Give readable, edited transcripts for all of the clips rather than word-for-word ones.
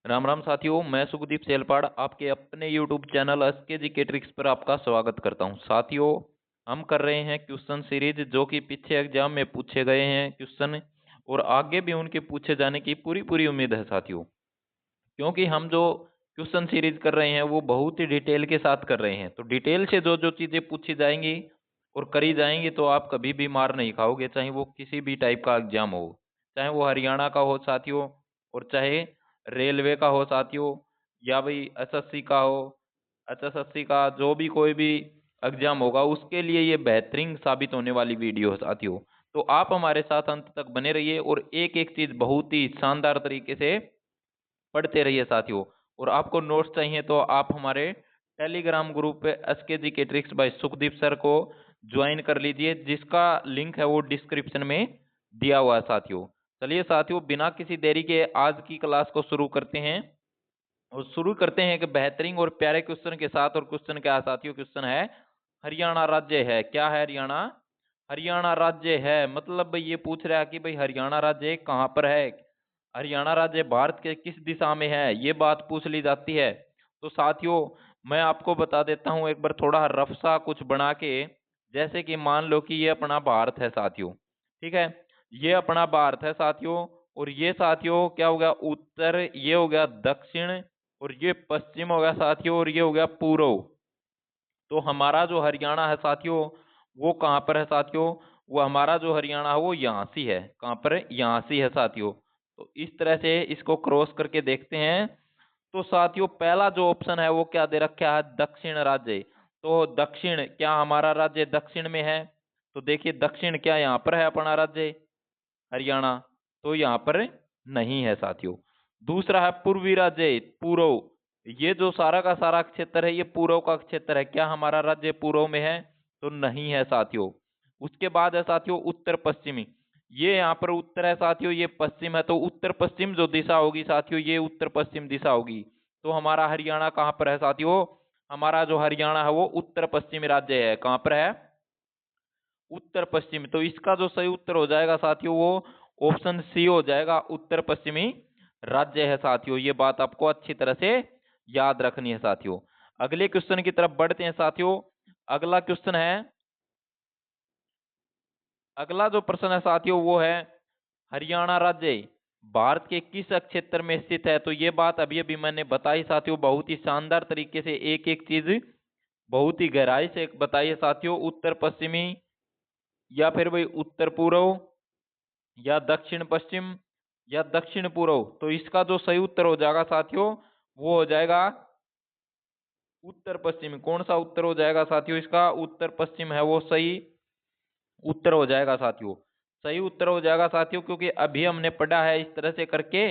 राम राम साथियों, मैं सुखदीप सेलपाड़ आपके अपने YouTube चैनल एसके जी के ट्रिक्स पर आपका स्वागत करता हूं। साथियों, हम कर रहे हैं क्वेश्चन सीरीज जो कि पीछे एग्जाम में पूछे गए हैं क्वेश्चन और आगे भी उनके पूछे जाने की पूरी पूरी उम्मीद है साथियों। क्योंकि हम जो क्वेश्चन सीरीज कर रहे हैं वो बहुत ही डिटेल के साथ कर रहे हैं, तो डिटेल से जो जो चीज़ें पूछी जाएंगी और करी जाएंगी तो आप कभी भी मार नहीं खाओगे, चाहे वो किसी भी टाइप का एग्जाम हो, चाहे वो हरियाणा का हो साथियों, और चाहे रेलवे का हो साथियों, या भाई एसएससी का हो, एचएसएससी का जो भी कोई भी एग्जाम होगा उसके लिए ये बेहतरीन साबित होने वाली वीडियो है साथियों। तो आप हमारे साथ अंत तक बने रहिए और एक एक चीज बहुत ही शानदार तरीके से पढ़ते रहिए साथियों। और आपको नोट्स चाहिए तो आप हमारे टेलीग्राम ग्रुप पे एसके जी के ट्रिक्स बाय सुखदीप सर को ज्वाइन कर लीजिए, जिसका लिंक है वो डिस्क्रिप्शन में दिया हुआ है साथियों। चलिए साथियों, बिना किसी देरी के आज की क्लास को शुरू करते हैं। और शुरू करते हैं एक बेहतरीन और प्यारे क्वेश्चन के साथ। और क्वेश्चन क्या है साथियों? क्वेश्चन है हरियाणा राज्य है क्या? है हरियाणा? हरियाणा राज्य है मतलब भाई ये पूछ रहा है कि भाई हरियाणा राज्य कहाँ पर है, हरियाणा राज्य भारत के किस दिशा में है, ये बात पूछ ली जाती है। तो साथियों, मैं आपको बता देता हूँ एक बार थोड़ा रफ सा कुछ बना के। जैसे कि मान लो कि ये अपना भारत है साथियों, ठीक है, ये अपना भारत है साथियों। और ये साथियों क्या हो गया? उत्तर, ये हो गया दक्षिण, और ये पश्चिम हो गया साथियों, और ये हो गया पूर्व। तो हमारा जो हरियाणा है साथियों वो कहाँ पर है साथियों? वो हमारा जो हरियाणा है वो यहाँ सी है। कहाँ पर है? यहाँ सी है साथियों। तो इस तरह से इसको क्रॉस करके देखते हैं। तो साथियों पहला जो ऑप्शन है वो क्या दे रखा है? दक्षिण राज्य। तो दक्षिण, क्या हमारा राज्य दक्षिण में है? तो देखिए दक्षिण क्या यहाँ पर है अपना राज्य हरियाणा? तो यहाँ पर नहीं है साथियों। दूसरा है पूर्वी राज्य, पूर्व। ये जो सारा का सारा क्षेत्र है ये पूर्व का क्षेत्र है, क्या हमारा राज्य पूर्व में है? तो नहीं है साथियों। उसके बाद है साथियों उत्तर पश्चिमी। ये यहाँ पर उत्तर है साथियों, ये पश्चिम है, तो उत्तर पश्चिम जो दिशा होगी साथियों ये उत्तर पश्चिम दिशा होगी। तो हमारा हरियाणा कहाँ पर है साथियों? हमारा जो हरियाणा है वो उत्तर पश्चिमी राज्य है। कहाँ पर है? उत्तर पश्चिमी। तो इसका जो सही उत्तर हो जाएगा साथियों वो ऑप्शन सी हो जाएगा, उत्तर पश्चिमी राज्य है साथियों। ये बात आपको अच्छी तरह से याद रखनी है साथियों। अगले क्वेश्चन की तरफ बढ़ते हैं साथियों। अगला क्वेश्चन है, अगला जो प्रश्न है साथियों वो है हरियाणा राज्य भारत के किस क्षेत्र में स्थित है? तो ये बात अभी अभी मैंने बताई साथियों, बहुत ही शानदार तरीके से एक एक चीज बहुत ही गहराई से बताई है साथियों। उत्तर पश्चिमी, या फिर भाई उत्तर पूर्व, या दक्षिण पश्चिम, या दक्षिण पूर्व। तो इसका जो सही उत्तर हो जाएगा साथियों वो हो जाएगा उत्तर पश्चिम। कौन सा उत्तर हो जाएगा साथियों? इसका उत्तर पश्चिम है वो सही उत्तर हो जाएगा साथियों। सही उत्तर हो जाएगा साथियों, क्योंकि अभी हमने पढ़ा है इस तरह से करके।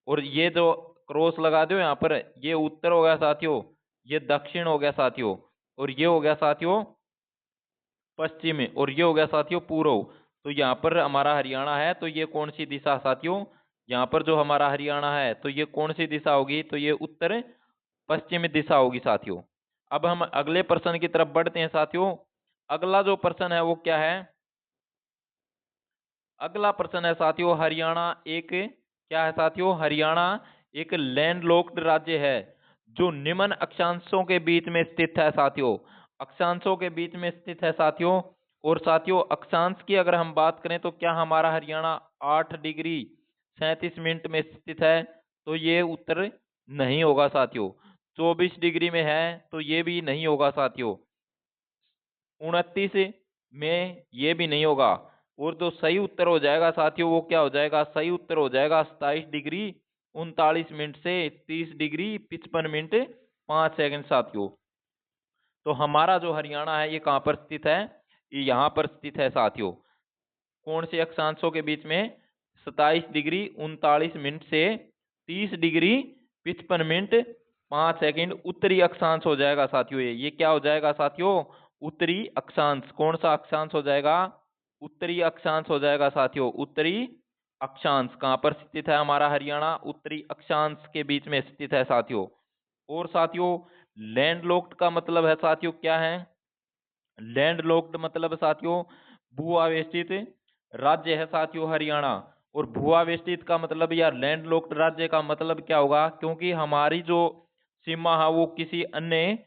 और ये जो क्रॉस लगा दो यहाँ पर, ये उत्तर हो गया साथियों, ये दक्षिण हो गया साथियों, और ये हो गया साथियों पश्चिम में, और ये हो गया साथियों पूर्व। तो यहाँ पर हमारा हरियाणा है, तो ये कौन सी दिशा साथियों? यहाँ पर जो हमारा हरियाणा है तो ये कौन सी दिशा होगी? तो ये उत्तर पश्चिमी दिशा होगी साथियों। अब हम अगले प्रश्न की तरफ बढ़ते हैं साथियों। अगला जो प्रश्न है वो क्या है? अगला प्रश्न है साथियों हरियाणा एक, क्या है साथियों? हरियाणा एक लैंडलॉक्ड राज्य है जो निम्न अक्षांशों के बीच में स्थित है साथियों। अक्षांशों के बीच में स्थित है साथियों। और साथियों अक्षांश की अगर हम बात करें तो क्या हमारा हरियाणा 8 डिग्री 37 मिनट में स्थित है? तो ये उत्तर नहीं होगा साथियों। 24 डिग्री में है तो ये भी नहीं होगा साथियों। 29 में ये भी नहीं होगा। और जो सही उत्तर हो जाएगा साथियों वो क्या हो जाएगा? सही उत्तर हो जाएगा 27 डिग्री 39 मिनट से 30 डिग्री 55 मिनट 5 सेकंड साथियों। तो हमारा जो हरियाणा है ये कहाँ पर स्थित है? ये यहाँ पर स्थित है साथियों। कौन से अक्षांशों के बीच में? 27 डिग्री 39 मिनट से 30 डिग्री 55 मिनट 5 सेकंड उत्तरी अक्षांश हो जाएगा साथियों। ये क्या हो जाएगा साथियों? उत्तरी अक्षांश। कौन सा अक्षांश हो जाएगा? उत्तरी अक्षांश हो जाएगा साथियों। उत्तरी अक्षांश कहाँ पर स्थित है हमारा हरियाणा? उत्तरी अक्षांश के बीच में स्थित है साथियों। और साथियों लैंडलॉक्ड का मतलब है साथियों क्या है? लैंडलॉक्ड मतलब साथियों भू आवेशित राज्य है साथियों हरियाणा। और भूआवेष्टित का मतलब या लैंडलॉक्ड राज्य का मतलब क्या होगा, क्योंकि हमारी जो सीमा है वो किसी अन्य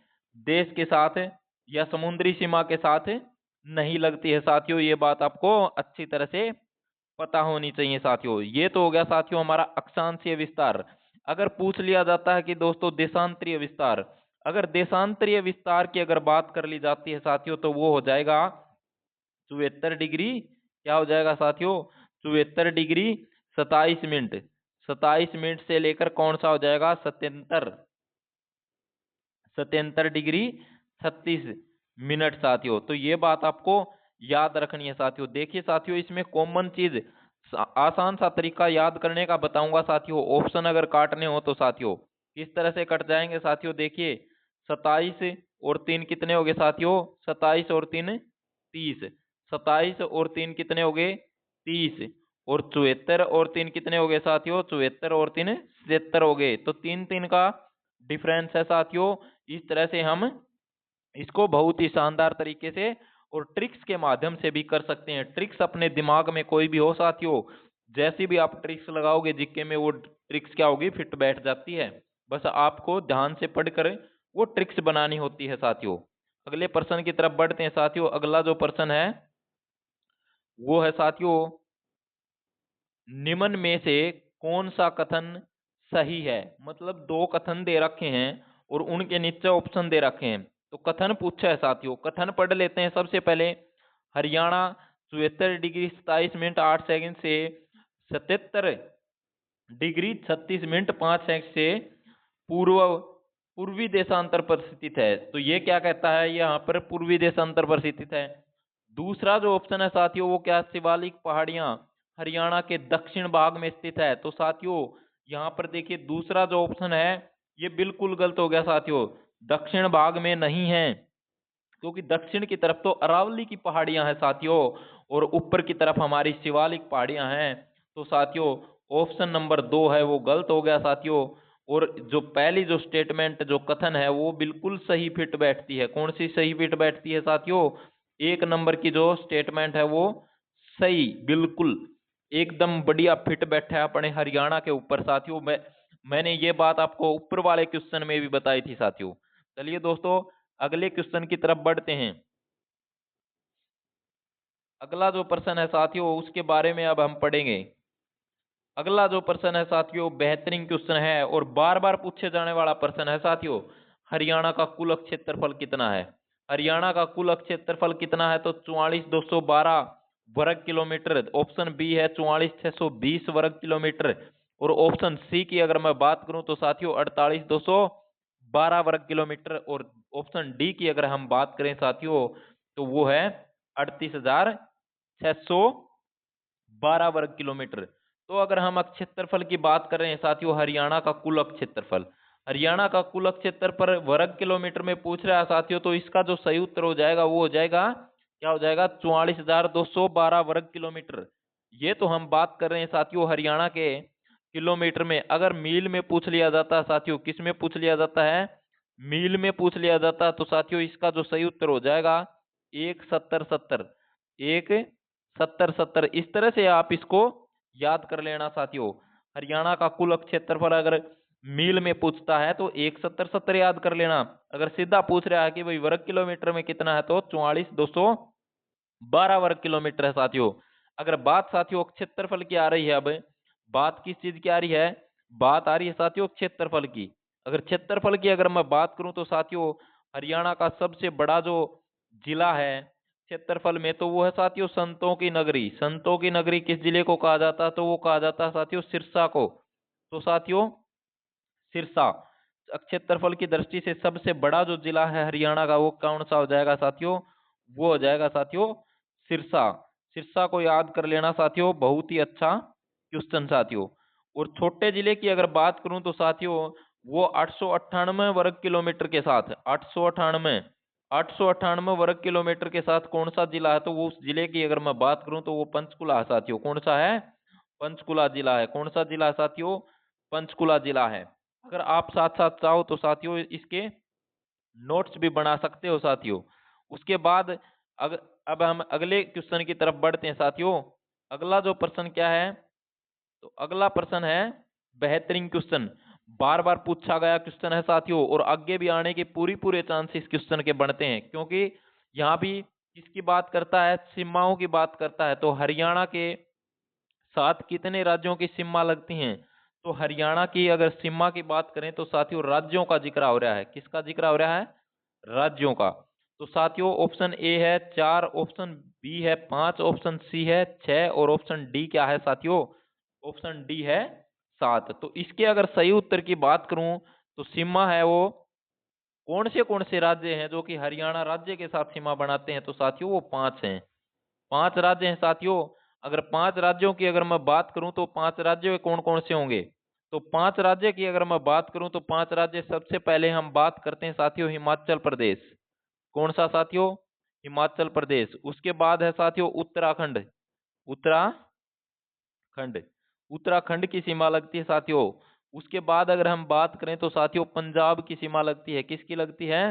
देश के साथ या समुद्री सीमा के साथ नहीं लगती है साथियों। ये बात आपको अच्छी तरह से पता होनी चाहिए साथियों। ये तो हो गया साथियों हमारा अक्षांशीय विस्तार। अगर पूछ लिया जाता है कि दोस्तों देशांतरीय विस्तार, अगर देशांतरीय विस्तार की अगर बात कर ली जाती है साथियों तो वो हो जाएगा 74 डिग्री, क्या हो जाएगा साथियों, 74 डिग्री 27 मिनट। 27 मिनट से लेकर कौन सा हो जाएगा, 77 डिग्री 36 मिनट साथियों। तो ये बात आपको याद रखनी है साथियों। देखिए साथियों, इसमें कॉमन चीज, आसान सा तरीका याद करने का बताऊंगा साथियों। ऑप्शन अगर काटने हो तो साथियों किस तरह से कट जाएंगे साथियों, देखिए 27 और 3 कितने हो गए साथियों, 27 और 3 30, 27 और 3 कितने हो गए 30, और 74 और 3 कितने हो गए साथियों, 74 और 3 77 हो गए। तो 3 3 का डिफरेंस है साथियों। इस तरह से हम इसको बहुत ही शानदार तरीके से और ट्रिक्स के माध्यम से भी कर सकते हैं। ट्रिक्स अपने दिमाग में कोई भी हो साथियों, जैसी भी आप ट्रिक्स लगाओगे जीके में वो ट्रिक्स क्या होगी, फिट बैठ जाती है। बस आपको ध्यान से पढ़कर वो ट्रिक्स बनानी होती है साथियों। अगले प्रश्न की तरफ बढ़ते हैं साथियों। अगला जो प्रश्न है वो है साथियों, निम्न में से कौन सा कथन सही है। मतलब दो कथन दे रखे हैं और उनके नीचे ऑप्शन दे रखे हैं। तो कथन पूछा है साथियों, कथन पढ़ लेते हैं सबसे पहले। हरियाणा 74 डिग्री 27 मिनट 8 सेकंड से 77 डिग्री 36 मिनट 5 सेकंड से पूर्व पूर्वी देशांतर पर स्थित है। तो ये क्या कहता है, यहाँ पर पूर्वी देशांतर पर स्थित है। दूसरा जो ऑप्शन है साथियों वो क्या, शिवालिक पहाड़ियां हरियाणा के दक्षिण भाग में स्थित है। तो साथियों यहाँ पर देखिए दूसरा जो ऑप्शन है ये बिल्कुल गलत हो गया साथियों। दक्षिण भाग में नहीं है, क्योंकि दक्षिण की तरफ तो अरावली की पहाड़ियां हैं साथियों और ऊपर की तरफ हमारी शिवालिक पहाड़ियां हैं। तो साथियों ऑप्शन नंबर 2 है वो गलत हो गया साथियों। और जो पहली जो स्टेटमेंट जो कथन है वो बिल्कुल सही फिट बैठती है। कौन सी सही फिट बैठती है साथियों, 1 नंबर की जो स्टेटमेंट है वो सही, बिल्कुल एकदम बढ़िया फिट बैठा है अपने हरियाणा के ऊपर साथियों। मैंने ये बात आपको ऊपर वाले क्वेश्चन में भी बताई थी साथियों। चलिए दोस्तों अगले क्वेश्चन की तरफ बढ़ते हैं। अगला जो प्रश्न है साथियों उसके बारे में अब हम पढ़ेंगे। अगला जो प्रश्न है साथियों बेहतरीन क्वेश्चन है और बार बार पूछे जाने वाला प्रश्न है साथियों। हरियाणा का कुल क्षेत्रफल कितना है। हरियाणा का कुल क्षेत्रफल कितना है, तो 44,212 वर्ग किलोमीटर। ऑप्शन बी है 44,620 वर्ग किलोमीटर। और ऑप्शन सी की अगर मैं बात करूं तो साथियों 48,212 वर्ग किलोमीटर। और ऑप्शन डी की अगर हम बात करें साथियों तो वो है 38,612 वर्ग किलोमीटर। तो अगर हम क्षेत्रफल की बात कर रहे हैं साथियों, हरियाणा का कुल क्षेत्रफल, हरियाणा का कुल क्षेत्रफल वर्ग किलोमीटर में पूछ रहा है साथियों, तो इसका जो सही उत्तर हो जाएगा वो हो जाएगा, क्या हो जाएगा, 44,212 वर्ग किलोमीटर। ये तो हम बात कर रहे हैं साथियों हरियाणा के किलोमीटर में। अगर मील में पूछ लिया जाता है साथियों, किस में पूछ लिया जाता है, मील में पूछ लिया जाता है, तो साथियों इसका जो सही उत्तर हो जाएगा 1,70,70, 1,70,70। इस तरह से आप इसको याद कर लेना साथियों। हरियाणा का कुल क्षेत्रफल अगर मील में पूछता है तो 1,70,70 याद कर लेना। अगर सीधा पूछ रहा है कि भाई वर्ग किलोमीटर में कितना है तो 44,212 वर्ग किलोमीटर है साथियों। अगर बात साथियों क्षेत्रफल की आ रही है, अब बात किस चीज की आ रही है, बात आ रही है साथियों क्षेत्रफल की। अगर क्षेत्रफल की अगर मैं बात करूं तो साथियों हरियाणा का सबसे बड़ा जो जिला है क्षेत्रफल में तो वो है साथियों संतों की नगरी। संतों की नगरी किस जिले को कहा जाता है, तो वो कहा जाता है साथियों सिरसा को। तो साथियों सिरसा क्षेत्रफल की दृष्टि से सबसे बड़ा जो जिला है हरियाणा का वो कौन सा हो जाएगा साथियों, वो हो जाएगा साथियों सिरसा। सिरसा को याद कर लेना साथियों, बहुत ही अच्छा क्वेश्चन साथियों। और छोटे जिले की अगर बात करूं तो साथियों वो 898 वर्ग किलोमीटर के साथ, 898 वर्ग किलोमीटर के साथ कौन सा जिला है, तो वो उस जिले की अगर मैं बात करूं तो वो पंचकुला है साथियों। कौन सा है, पंचकुला जिला है। कौन सा जिला है साथियों, पंचकुला जिला है। अगर आप साथ साथ चाहो तो साथियों इसके नोट्स भी बना सकते हो साथियों। उसके बाद अब हम अगले क्वेश्चन की तरफ बढ़ते हैं साथियों। अगला जो प्रश्न क्या है, तो अगला प्रश्न है बेहतरीन क्वेश्चन, बार बार पूछा गया क्वेश्चन है साथियों, और आगे भी आने के पूरे चांसेस क्वेश्चन के बनते हैं, क्योंकि यहाँ भी किसकी बात करता है, सीमाओं की बात करता है। तो हरियाणा के साथ कितने राज्यों की सीमा लगती हैं, तो हरियाणा की अगर सीमा की बात करें तो साथियों राज्यों का जिक्र हो रहा है। किसका जिक्र हो रहा है, राज्यों का। तो साथियों ऑप्शन ए है 4, ऑप्शन बी है 5, ऑप्शन सी है 6 और ऑप्शन डी क्या है साथियों, ऑप्शन डी है 7। तो इसके अगर सही उत्तर की बात करूं तो सीमा है वो कौन से राज्य हैं जो कि हरियाणा राज्य के साथ सीमा बनाते हैं, तो साथियों वो 5 हैं। 5 राज्य हैं साथियों। अगर 5 राज्यों की अगर मैं बात करूं तो 5 राज्य कौन कौन से होंगे, तो 5 राज्य की अगर मैं बात करूं तो 5 राज्य, सबसे पहले हम बात करते हैं साथियों हिमाचल प्रदेश। कौन सा साथियों, हिमाचल प्रदेश। उसके बाद है साथियों उत्तराखंड, उत्तराखंड, उत्तराखंड की सीमा लगती है साथियों। उसके बाद अगर हम बात करें तो साथियों पंजाब की सीमा लगती है। किसकी लगती है,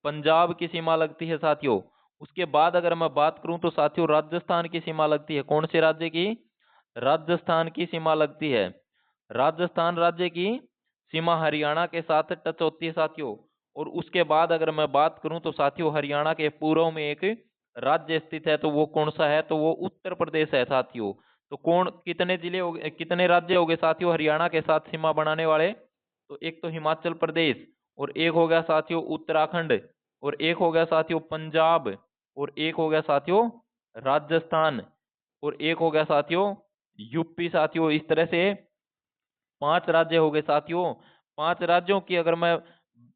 पंजाब की सीमा लगती है साथियों। उसके बाद अगर मैं बात करूं तो साथियों राजस्थान की सीमा लगती है। कौन से राज्य की, राजस्थान की सीमा लगती है। राजस्थान राज्य की सीमा हरियाणा के साथ टच होती है साथियों। और उसके बाद अगर मैं बात करूं तो साथियों हरियाणा के पूर्व में एक राज्य स्थित है, तो वो कौन सा है, तो वो उत्तर प्रदेश है साथियों। तो कौन, कितने जिले हो गए, कितने राज्य हो गए साथियों हरियाणा के साथ सीमा बनाने वाले, तो एक तो हिमाचल प्रदेश, और एक हो गया साथियों उत्तराखंड, और एक हो गया साथियों पंजाब, और एक हो गया साथियों राजस्थान, और एक हो गया साथियों यूपी साथियों। इस तरह से 5 राज्य हो गए साथियों। 5 राज्यों की अगर मैं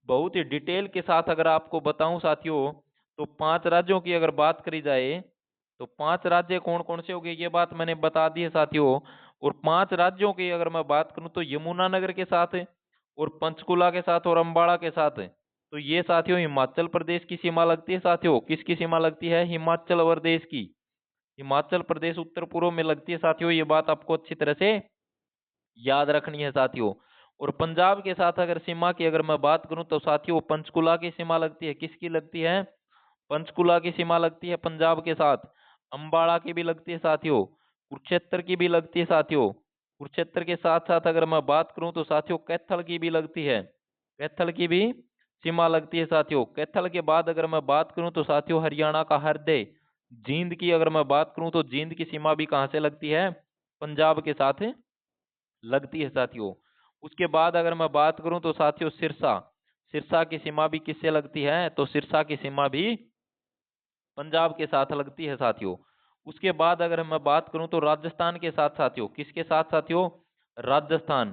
बहुत ही डिटेल के साथ अगर आपको बताऊं साथियों, तो 5 राज्यों की अगर बात करी जाए तो 5 राज्य कौन कौन से हो गए ये बात मैंने बता दी है साथियों। और 5 राज्यों की अगर मैं बात करूं तो यमुनानगर के साथ, और पंचकुला के साथ, और अंबाला के साथ। तो ये साथियों हिमाचल प्रदेश की सीमा लगती है साथियों। किसकी सीमा लगती है, हिमाचल प्रदेश की। हिमाचल प्रदेश उत्तर पूर्व में लगती है साथियों, ये बात आपको अच्छी तरह से याद रखनी है साथियों। और पंजाब के साथ अगर सीमा की अगर मैं बात करूं तो साथियों पंचकुला की सीमा लगती है। किसकी लगती है, पंचकुला की सीमा लगती है पंजाब के साथ। अंबाला की भी लगती है साथियों, कुरुक्षेत्र की भी लगती है साथियों। कुरुक्षेत्र के साथ साथ अगर मैं बात करूं तो साथियों कैथल की भी लगती है, कैथल की भी सीमा लगती है साथियों। कैथल के बाद अगर मैं बात करूं तो साथियों हरियाणा का हरदे, जींद की अगर मैं बात करूं तो जींद की सीमा भी कहां से लगती है, पंजाब के साथ लगती है साथियों। उसके बाद अगर मैं बात करूं तो साथियों सिरसा, सिरसा की सीमा भी किससे लगती है, तो सिरसा की सीमा भी पंजाब के साथ लगती है साथियों। उसके बाद अगर मैं बात करूं तो राजस्थान के साथ साथियों, किसके साथ साथियों, राजस्थान,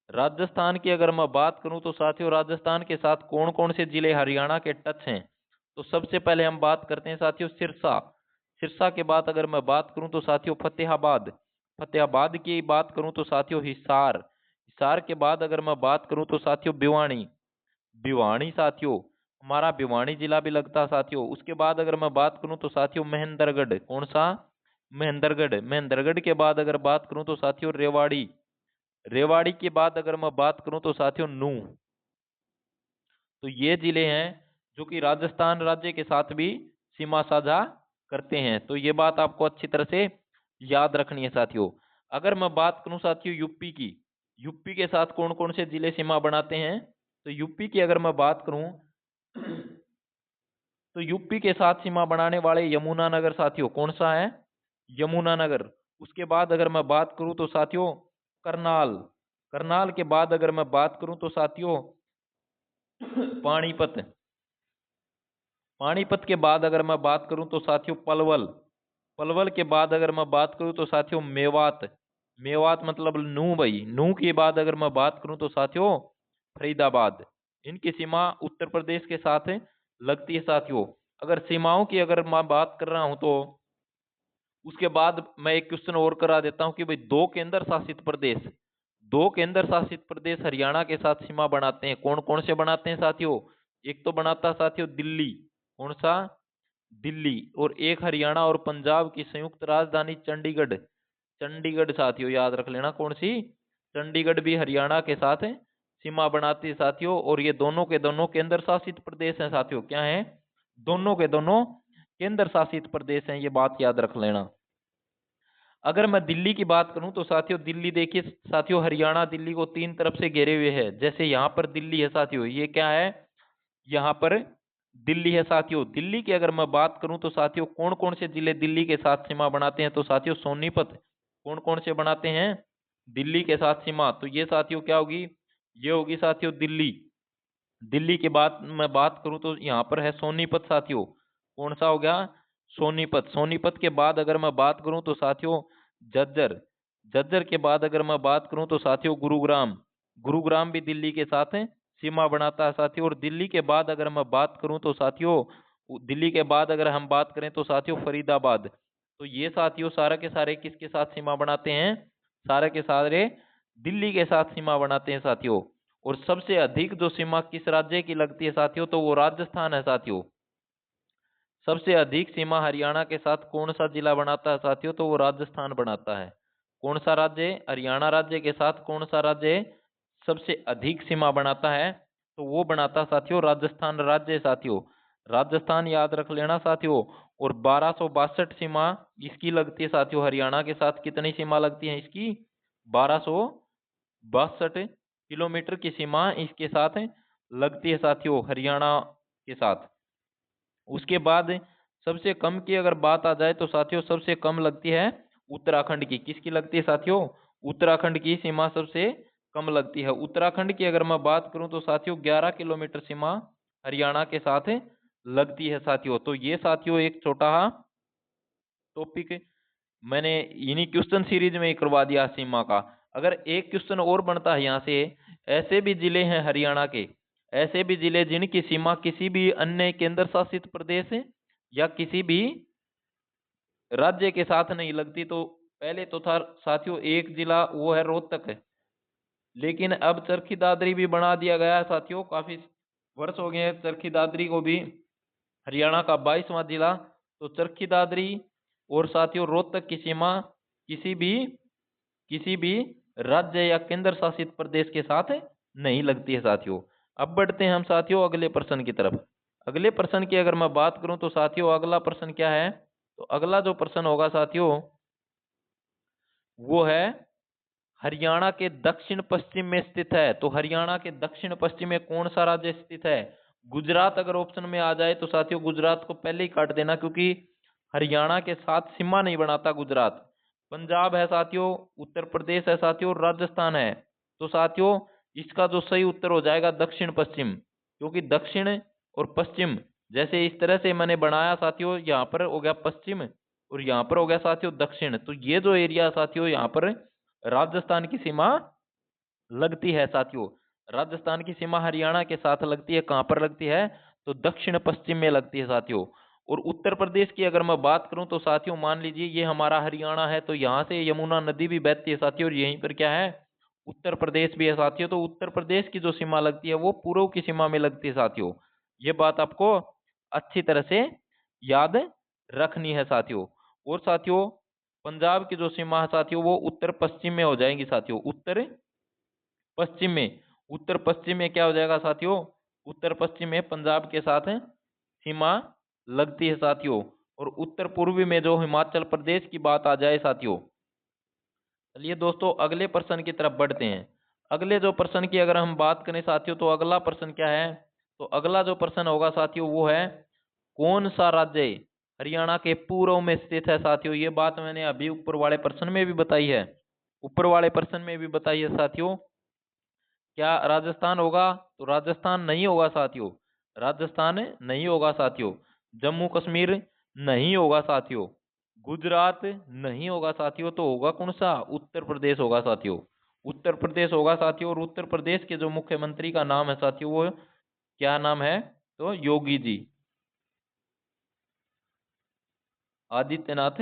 राजस्थान की अगर मैं बात करूं तो साथियों राजस्थान के साथ कौन कौन से जिले हरियाणा के टच हैं, तो सबसे पहले हम बात करते हैं साथियों सिरसा। सिरसा के बाद अगर मैं बात करूं तो साथियों फतेहाबाद, फतेहाबाद की बात करूं तो साथियों हिसार, हिसार के बाद अगर मैं बात करूं तो साथियों भिवानी, भिवानी साथियों हमारा भिवानी जिला भी लगता है साथियों। उसके बाद अगर मैं बात करूं तो साथियों महेंद्रगढ़, कौन सा, महेंद्रगढ़, महेंद्रगढ़ के बाद अगर बात करूं तो साथियों रेवाड़ी, रेवाड़ी के बाद अगर मैं बात करूं तो साथियों नूह। तो ये जिले हैं जो कि राजस्थान राज्य के साथ भी सीमा साझा करते हैं। तो ये बात आपको अच्छी तरह से याद रखनी है साथियों। अगर मैं बात करूं साथियों यूपी की, यूपी के साथ कौन कौन से जिले सीमा बनाते हैं, तो यूपी की अगर मैं बात करूं तो यूपी के साथ सीमा बनाने वाले यमुनानगर साथियों, कौन सा है, यमुनानगर। उसके बाद अगर मैं बात करूं तो साथियों करनाल, करनाल के बाद अगर मैं बात करूं तो साथियों पानीपत, पानीपत के बाद अगर मैं बात करूं तो साथियों पलवल, पलवल के बाद अगर मैं बात करूं तो साथियों मेवात, मेवात मतलब नूह भाई, नूह के बाद अगर मैं बात करूं तो साथियों फरीदाबाद। इनकी सीमा उत्तर प्रदेश के साथ लगती है साथियों। अगर सीमाओं की अगर मैं बात कर रहा हूं तो उसके बाद मैं एक क्वेश्चन और करा देता हूं कि भाई दो केंद्र शासित प्रदेश, दो केंद्र शासित प्रदेश हरियाणा के साथ सीमा बनाते हैं। कौन कौन से बनाते हैं साथियों, एक तो बनाता है साथियों दिल्ली, कौन सा, दिल्ली। और एक हरियाणा और पंजाब की संयुक्त राजधानी चंडीगढ़, चंडीगढ़ साथियों याद रख लेना कौन सी, चंडीगढ़ भी हरियाणा के साथ सीमा बनाती है साथियों। और ये दोनों के दोनों केंद्र शासित प्रदेश हैं साथियों, क्या हैं, दोनों के दोनों केंद्र शासित प्रदेश हैं, ये बात याद रख लेना। अगर मैं दिल्ली की बात करूं तो साथियों दिल्ली देखिए साथियों, हरियाणा दिल्ली को तीन तरफ से घेरे हुए है। जैसे यहाँ पर दिल्ली है साथियों, ये क्या है, यहाँ पर दिल्ली है साथियों। दिल्ली की अगर मैं बात करूं तो साथियों कौन कौन से जिले दिल्ली के साथ सीमा बनाते हैं, तो साथियों सोनीपत कौन कौन से बनाते हैं दिल्ली के साथ सीमा, तो ये साथियों क्या होगी, ये होगी साथियों दिल्ली। दिल्ली के बाद मैं बात करूं तो यहाँ पर है सोनीपत साथियों, कौन सा हो गया, सोनीपत। सोनीपत के बाद अगर मैं बात करूं तो साथियों झज्जर। झज्जर के बाद अगर मैं बात करूं तो साथियों गुरुग्राम। गुरुग्राम भी दिल्ली के साथ है, सीमा बनाता है साथियों। और दिल्ली के बाद अगर मैं बात करूं तो साथियों, दिल्ली के बाद अगर हम बात करें तो साथियों फरीदाबाद। तो ये साथियों सारे के सारे किसके साथ सीमा बनाते हैं, सारे के सारे दिल्ली के साथ सीमा बनाते हैं साथियों। और सबसे अधिक जो सीमा किस राज्य की लगती है साथियों, तो वो राजस्थान है साथियों। सबसे अधिक सीमा हरियाणा के साथ कौन सा जिला बनाता है साथियों, तो वो राजस्थान बनाता है। कौन सा राज्य, हरियाणा राज्य के साथ कौन सा राज्य सबसे अधिक सीमा बनाता है, तो वो बनाता है साथियों राजस्थान राज्य साथियों। राजस्थान याद रख लेना साथियों। और 1262 सीमा इसकी लगती है साथियों हरियाणा के साथ। कितनी सीमा लगती है इसकी, 1262 किलोमीटर की सीमा इसके साथ लगती है साथियों हरियाणा के साथ। उसके बाद सबसे कम की अगर बात आ जाए तो साथियों सबसे कम लगती है उत्तराखंड की। किसकी लगती है साथियों, उत्तराखंड की सीमा सबसे कम लगती है। उत्तराखंड की अगर मैं बात करूं तो साथियों 11 किलोमीटर सीमा हरियाणा के साथ लगती है साथियों। तो ये साथियों एक छोटा टॉपिक मैंने इन्हीं क्वेश्चन सीरीज में ही करवा दिया सीमा का। अगर एक क्वेश्चन और बनता है यहाँ से, ऐसे भी जिले हैं हरियाणा के, ऐसे भी जिले जिनकी सीमा किसी भी अन्य केंद्र शासित प्रदेश या किसी भी राज्य के साथ नहीं लगती, तो पहले तो था साथियों एक जिला, वो है रोहतक। लेकिन अब चरखी दादरी भी बना दिया गया है साथियों, काफी वर्ष हो गए हैं चरखी दादरी को भी हरियाणा का 22वां जिला। तो चरखी दादरी और साथियों रोहतक की सीमा किसी भी राज्य या केंद्र शासित प्रदेश के साथ नहीं लगती है साथियों। अब बढ़ते हैं हम साथियों अगले प्रश्न की तरफ। अगले प्रश्न की अगर मैं बात करूं तो साथियों अगला प्रश्न क्या है, तो अगला जो प्रश्न होगा साथियों वो है हरियाणा के दक्षिण पश्चिम में स्थित है। तो हरियाणा के दक्षिण पश्चिम में कौन सा राज्य स्थित है, गुजरात अगर ऑप्शन में आ जाए तो साथियों गुजरात को पहले ही काट देना, क्योंकि हरियाणा के साथ सीमा नहीं बनाता गुजरात। पंजाब है साथियों, उत्तर प्रदेश है साथियों, और राजस्थान है। तो साथियों इसका जो सही उत्तर हो जाएगा दक्षिण पश्चिम, क्योंकि दक्षिण और पश्चिम जैसे इस तरह से मैंने बनाया साथियों, यहाँ पर हो गया पश्चिम और यहाँ पर हो गया साथियों दक्षिण। तो ये जो एरिया साथियों यहाँ पर राजस्थान की सीमा लगती है साथियों। राजस्थान की सीमा हरियाणा के साथ लगती है, कहाँ पर लगती है, तो दक्षिण पश्चिम में लगती है साथियों। और उत्तर प्रदेश की अगर मैं बात करूं तो साथियों मान लीजिए ये हमारा हरियाणा है, तो यहाँ से यमुना नदी भी बहती है साथियों, और यहीं पर क्या है उत्तर प्रदेश भी है साथियों। तो उत्तर प्रदेश की जो सीमा लगती है वो पूर्व की सीमा में लगती है साथियों। ये बात आपको अच्छी तरह से याद रखनी है साथियों। और साथियों पंजाब की जो सीमा है साथियों वो उत्तर पश्चिम में हो जाएंगी साथियों, उत्तर पश्चिम में। उत्तर पश्चिम में क्या हो जाएगा साथियों, उत्तर पश्चिम में पंजाब के साथ सीमा लगती है साथियों। और उत्तर पूर्वी में जो हिमाचल प्रदेश की बात आ जाए साथियों। चलिए दोस्तों अगले प्रश्न की तरफ बढ़ते हैं। अगले जो प्रश्न की अगर हम बात करें साथियों तो अगला प्रश्न क्या है, तो अगला जो प्रश्न होगा साथियों वो है कौन सा राज्य हरियाणा के पूर्व में स्थित है साथियों। ये बात मैंने अभी ऊपर वाले प्रश्न में भी बताई है, ऊपर वाले प्रश्न में भी बताई है साथियों। क्या राजस्थान होगा, तो राजस्थान नहीं होगा साथियों, राजस्थान नहीं होगा साथियों। जम्मू कश्मीर नहीं होगा साथियों, गुजरात नहीं होगा साथियों। तो होगा कौन सा, उत्तर प्रदेश होगा साथियों, उत्तर प्रदेश होगा साथियों। और उत्तर प्रदेश के जो मुख्यमंत्री का नाम है साथियों वो क्या नाम है, तो योगी जी, आदित्यनाथ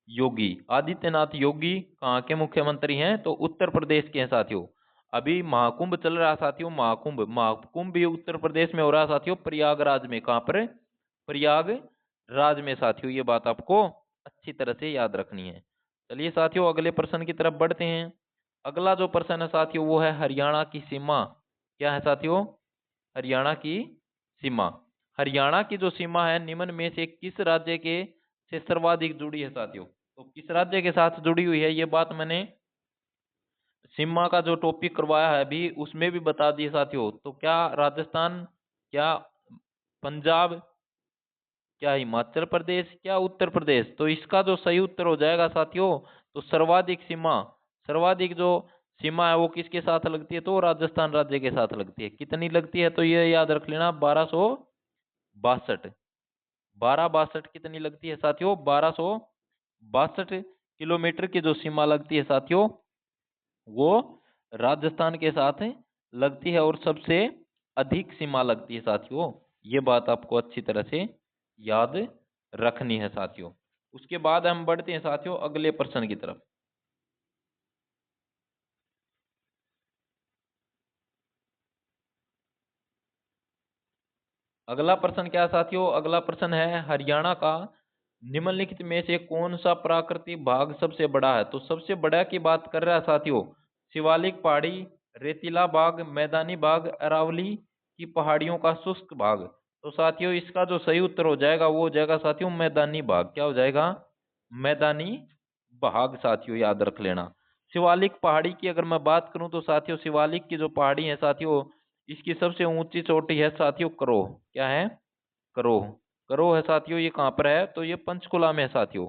योगी। आदित्यनाथ योगी कहाँ के मुख्यमंत्री हैं, तो उत्तर प्रदेश के हैं साथियों। अभी महाकुंभ चल रहा है साथियों, महाकुंभ महाकुंभ भी उत्तर प्रदेश में हो रहा है साथियों, प्रयागराज में। कहाँ पर, प्रयागराज में साथियों। ये बात आपको अच्छी तरह से याद रखनी है। चलिए साथियों अगले प्रश्न की तरफ बढ़ते हैं। अगला जो प्रश्न है साथियों वो है हरियाणा की सीमा। क्या है साथियों, हरियाणा की सीमा। हरियाणा की जो सीमा है निम्न में से किस राज्य के से सर्वाधिक जुड़ी है साथियों। तो किस राज्य के साथ जुड़ी हुई है, ये बात मैंने सीमा का जो टॉपिक करवाया है अभी उसमें भी बता दिए साथियों। तो क्या राजस्थान, क्या पंजाब, क्या हिमाचल प्रदेश, क्या उत्तर प्रदेश? तो इसका जो सही उत्तर हो जाएगा साथियों, तो सर्वाधिक सीमा, सर्वाधिक जो सीमा है वो किसके साथ लगती है? तो राजस्थान राज्य के साथ लगती है। कितनी लगती है? तो ये याद रख लेना, 1262। 1262 कितनी लगती है साथियों? 1262 किलोमीटर की जो सीमा लगती है साथियों, वो राजस्थान के साथ लगती है, और सबसे अधिक सीमा लगती है साथियों। ये बात आपको अच्छी तरह से याद रखनी है साथियों। उसके बाद हम बढ़ते हैं साथियों अगले प्रश्न की तरफ। अगला प्रश्न क्या है साथियों? अगला प्रश्न है, हरियाणा का निम्नलिखित में से कौन सा प्राकृतिक भाग सबसे बड़ा है? तो सबसे बड़ा की बात कर रहा है साथियों, शिवालिक पहाड़ी, रेतीला भाग, मैदानी भाग, अरावली की पहाड़ियों का शुष्क भाग। तो साथियों इसका जो सही उत्तर हो जाएगा वो हो जाएगा साथियों मैदानी भाग। क्या हो जाएगा? मैदानी भाग साथियों, याद रख लेना। शिवालिक पहाड़ी की अगर मैं बात करूं तो साथियों, शिवालिक की जो पहाड़ी है साथियों, इसकी सबसे ऊंची चोटी है साथियों करोह। क्या है? करोह। करोह है साथियों, ये कहाँ पर है? तो ये पंचकुला में है साथियों।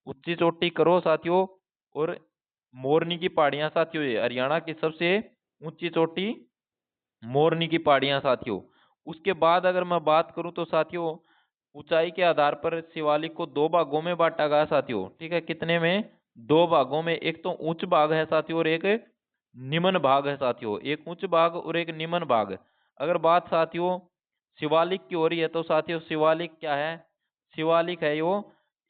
ऊंची चोटी करोह साथियों। और मोरनी की पहाड़ियां साथियों, ये हरियाणा की सबसे ऊंची चोटी मोरनी की पहाड़ियां साथियों। उसके बाद अगर मैं बात करूं तो साथियों, ऊंचाई के आधार पर शिवालिक को दो भागों में बांटा गया साथियों। ठीक है, कितने में? दो भागों में। एक तो उच्च भाग है साथियों और एक निम्न भाग है साथियों। एक उच्च भाग और एक निम्न भाग। अगर बात साथियों शिवालिक की हो रही है तो साथियों शिवालिक क्या है? शिवालिक है वो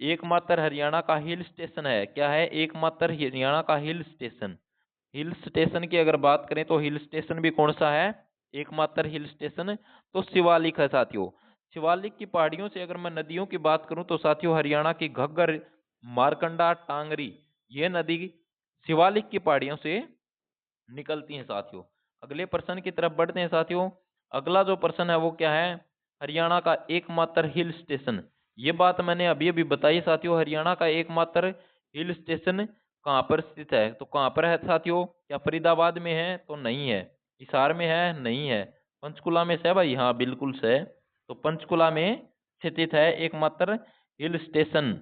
एकमात्र हरियाणा का हिल स्टेशन है। क्या है? एकमात्र हरियाणा का हिल स्टेशन। हिल स्टेशन की अगर बात करें तो हिल स्टेशन भी कौन सा है? एकमात्र हिल स्टेशन तो शिवालिक है साथियों। शिवालिक की पहाड़ियों से अगर मैं नदियों की बात करूं तो साथियों हरियाणा की घग्गर, मारकंडा, टांगरी, ये नदी शिवालिक की पहाड़ियों से निकलती हैं साथियों। अगले प्रश्न की तरफ बढ़ते हैं साथियों। अगला जो प्रश्न है वो क्या है? हरियाणा का एकमात्र हिल स्टेशन। ये बात मैंने अभी अभी बताई साथियों, हरियाणा का एकमात्र हिल स्टेशन कहाँ पर स्थित है? तो कहाँ पर है साथियों? क्या फरीदाबाद में है? तो नहीं है। हिसार में है? नहीं है। पंचकुला में से भाई? हाँ बिल्कुल से। तो पंचकुला में स्थित है एकमात्र hill station.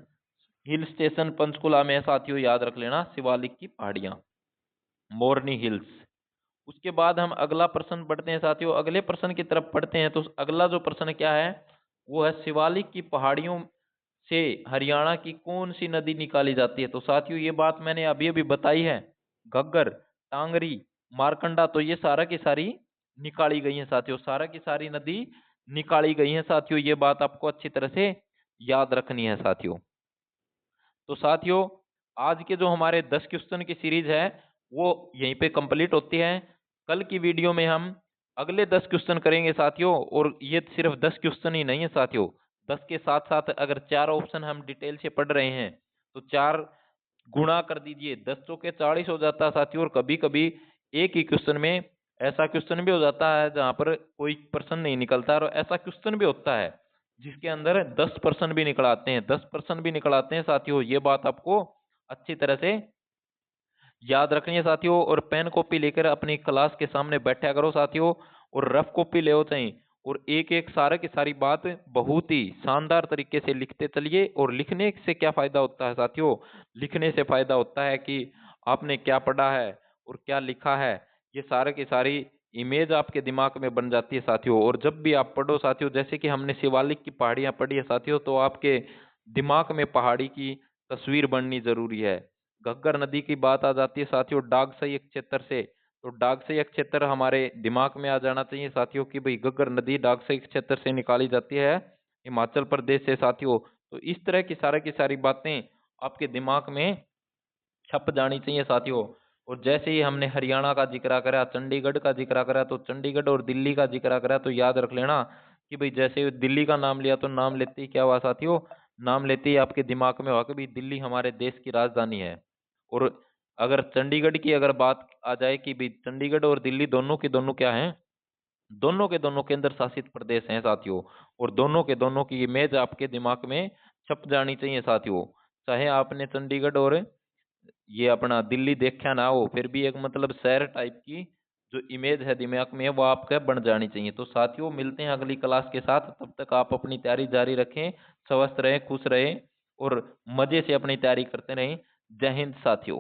Hill station Panchkula में है साथियों, याद रख लेना, शिवालिक की पहाड़ियां, मोरनी हिल्स। उसके बाद हम अगला प्रश्न पढ़ते हैं साथियों, अगले प्रश्न की तरफ पढ़ते हैं। तो अगला जो प्रश्न क्या है वो है, शिवालिक की पहाड़ियों से हरियाणा की कौन सी नदी निकाली जाती है? तो साथियों ये बात मैंने अभी अभी बताई है, घग्गर, टांगरी, मारकंडा, तो ये सारा की सारी निकाली गई है साथियों। सारा की सारी नदी निकाली गई है साथियों, ये बात आपको अच्छी तरह से याद रखनी है साथियों। तो साथियों आज के जो हमारे 10 क्वेश्चन की सीरीज है वो यहीं पे कंप्लीट होती है। कल की वीडियो में हम अगले 10 क्वेश्चन करेंगे साथियों, और ये सिर्फ 10 क्वेश्चन ही नहीं है साथियों, 10 के साथ साथ अगर 4 ऑप्शन हम डिटेल से पढ़ रहे हैं तो 4 गुणा कर दीजिए, 10 चौके 40 हो जाता है साथियों। और कभी कभी एक ही क्वेश्चन में ऐसा क्वेश्चन भी हो जाता है जहां पर कोई प्रश्न नहीं निकलता, और ऐसा क्वेश्चन भी होता है जिसके अंदर 10% भी निकल आते हैं, 10% भी निकल आते हैं साथियों। ये बात आपको अच्छी तरह से याद रखनी है साथियों। और पेन कॉपी लेकर अपनी क्लास के सामने बैठा करो साथियों, और रफ कॉपी ले होते हैं, और एक एक सारे की सारी बात बहुत ही शानदार तरीके से लिखते चलिए। और लिखने से क्या फायदा होता है साथियों? लिखने से फायदा होता है कि आपने क्या पढ़ा है और क्या लिखा है, ये सारे की सारी इमेज आपके दिमाग में बन जाती है साथियों। और जब भी आप पढ़ो साथियों, जैसे कि हमने शिवालिक की पहाड़ियां पढ़ी है साथियों, तो आपके दिमाग में पहाड़ी की तस्वीर बननी जरूरी है। घग्गर नदी की बात आ जाती है साथियों डाकसई क्षेत्र से, तो डाकसई क्षेत्र हमारे दिमाग में आ जाना चाहिए साथियों कि भाई घग्गर नदी डाकसई क्षेत्र से निकाली जाती है, हिमाचल प्रदेश से साथियों। तो इस तरह की सारी बातें आपके दिमाग में छप जानी चाहिए साथियों। और जैसे ही हमने हरियाणा का जिक्र करा, चंडीगढ़ का जिक्र करा, तो चंडीगढ़ और दिल्ली का जिक्र करा, तो याद रख लेना कि भाई जैसे दिल्ली का नाम लिया तो नाम लेते ही क्या हुआ साथियों? नाम लेते ही आपके दिमाग में हुआ कि भाई दिल्ली हमारे देश की राजधानी है। और अगर चंडीगढ़ की अगर बात आ जाए कि भाई चंडीगढ़ और दिल्ली दोनों के दोनों क्या हैं? दोनों के दोनों केंद्र शासित प्रदेश हैं साथियों। और दोनों के दोनों की इमेज आपके दिमाग में छप जानी चाहिए साथियों। चाहे आपने चंडीगढ़ और ये अपना दिल्ली देखा ना हो, फिर भी एक मतलब शहर टाइप की जो इमेज है दिमाग में वो आपके बन जानी चाहिए। तो साथियों मिलते हैं अगली क्लास के साथ, तब तक आप अपनी तैयारी जारी रखें, स्वस्थ रहें, खुश रहें और मजे से अपनी तैयारी करते रहें। जय हिंद साथियों।